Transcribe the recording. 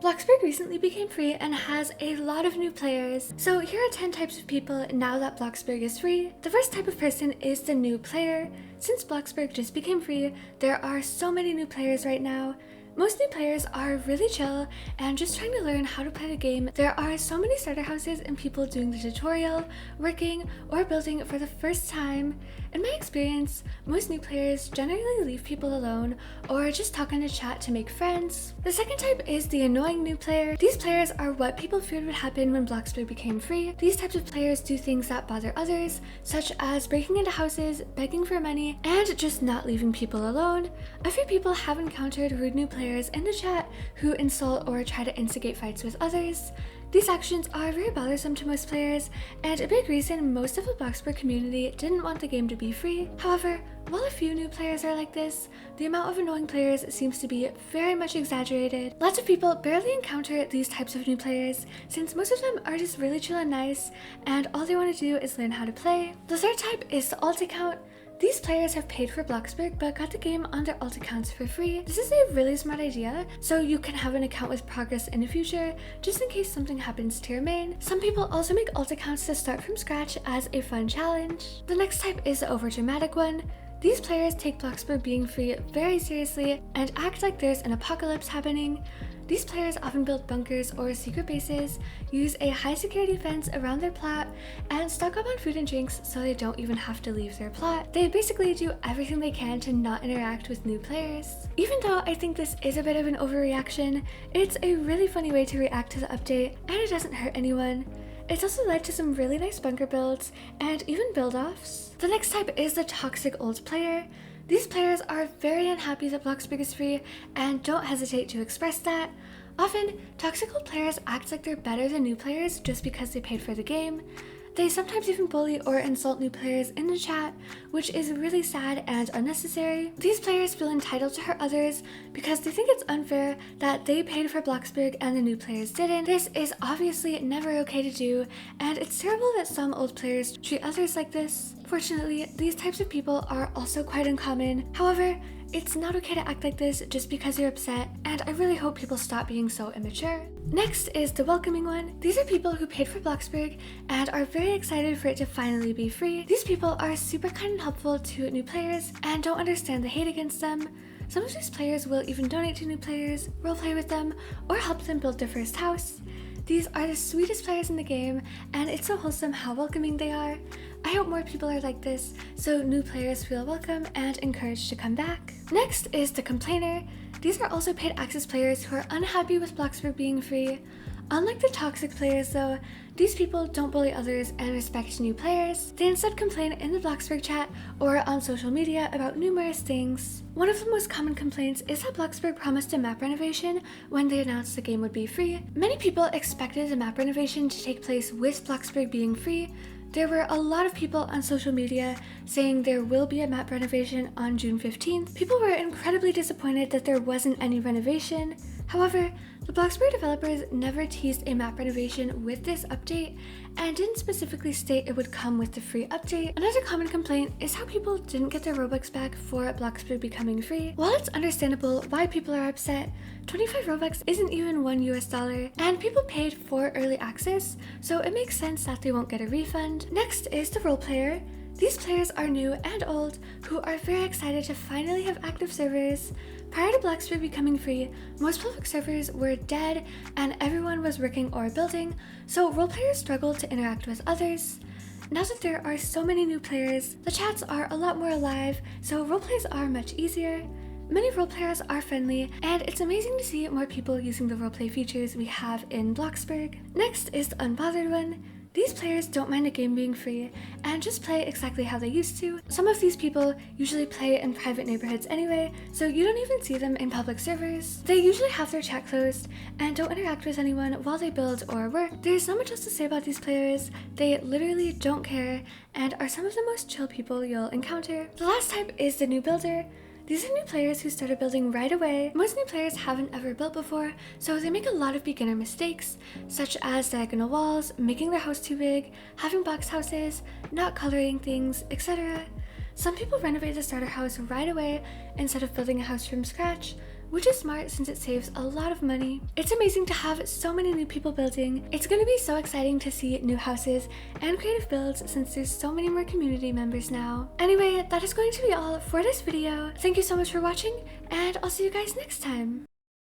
Bloxburg recently became free and has a lot of new players. So here are 10 types of people now that Bloxburg is free. The first type of person is the new player. Since Bloxburg just became free, there are so many new players right now. Most new players are really chill and just trying to learn how to play the game. There are so many starter houses and people doing the tutorial, working, or building for the first time. In my experience, most new players generally leave people alone or just talk in the chat to make friends. The second type is the annoying new player. These players are what people feared would happen when Bloxburg became free. These types of players do things that bother others, such as breaking into houses, begging for money, and just not leaving people alone. A few people have encountered rude new players in the chat who insult or try to instigate fights with others. These actions are very bothersome to most players, and a big reason most of the Bloxburg community didn't want the game to be free. However, while a few new players are like this, the amount of annoying players seems to be very much exaggerated. Lots of people barely encounter these types of new players, since most of them are just really chill and nice, and all they want to do is learn how to play. The third type is the alt account. These players have paid for Bloxburg but got the game on their alt accounts for free. This is a really smart idea, so you can have an account with progress in the future, just in case something happens to your main. Some people also make alt accounts to start from scratch as a fun challenge. The next type is the overdramatic one. These players take Bloxburg being free very seriously and act like there's an apocalypse happening. These players often build bunkers or secret bases, use a high security fence around their plot, and stock up on food and drinks so they don't even have to leave their plot. They basically do everything they can to not interact with new players. Even though I think this is a bit of an overreaction, it's a really funny way to react to the update, and it doesn't hurt anyone. It's also led to some really nice bunker builds, and even build-offs. The next type is the toxic old player. These players are very unhappy that Bloxburg is free and don't hesitate to express that. Often, toxic old players act like they're better than new players just because they paid for the game. They sometimes even bully or insult new players in the chat, which is really sad and unnecessary. These players feel entitled to hurt others because they think it's unfair that they paid for Bloxburg and the new players didn't. This is obviously never okay to do, and it's terrible that some old players treat others like this. Fortunately, these types of people are also quite uncommon. However, it's not okay to act like this just because you're upset, and I really hope people stop being so immature. Next is the welcoming one. These are people who paid for Bloxburg and are very excited for it to finally be free. These people are super kind and helpful to new players and don't understand the hate against them. Some of these players will even donate to new players, roleplay with them, or help them build their first house. These are the sweetest players in the game, and it's so wholesome how welcoming they are. I hope more people are like this, so new players feel welcome and encouraged to come back. Next is the complainer. These are also paid access players who are unhappy with Bloxburg being free. Unlike the toxic players though, these people don't bully others and respect new players. They instead complain in the Bloxburg chat or on social media about numerous things. One of the most common complaints is that Bloxburg promised a map renovation when they announced the game would be free. Many people expected the map renovation to take place with Bloxburg being free. There were a lot of people on social media saying there will be a map renovation on June 15th. People were incredibly disappointed that there wasn't any renovation. However, the Bloxburg developers never teased a map renovation with this update and didn't specifically state it would come with the free update. Another common complaint is how people didn't get their Robux back for Bloxburg becoming free. While it's understandable why people are upset, 25 Robux isn't even $1 and people paid for early access, so it makes sense that they won't get a refund. Next is the roleplayer. These players are new and old who are very excited to finally have active servers. Prior to Bloxburg becoming free, most public servers were dead and everyone was working or building, so roleplayers struggled to interact with others. Now that there are so many new players, the chats are a lot more alive, so roleplays are much easier. Many roleplayers are friendly, and it's amazing to see more people using the roleplay features we have in Bloxburg. Next is the unbothered one. These players don't mind a game being free and just play exactly how they used to. Some of these people usually play in private neighborhoods anyway, so you don't even see them in public servers. They usually have their chat closed and don't interact with anyone while they build or work. There's not much else to say about these players. They literally don't care and are some of the most chill people you'll encounter. The last type is the new builder. These are new players who started building right away. Most new players haven't ever built before, so they make a lot of beginner mistakes, such as diagonal walls, making their house too big, having box houses, not coloring things, etc. Some people renovate the starter house right away instead of building a house from scratch, which is smart since it saves a lot of money. It's amazing to have so many new people building. It's going to be so exciting to see new houses and creative builds since there's so many more community members now. Anyway, that is going to be all for this video. Thank you so much for watching, and I'll see you guys next time.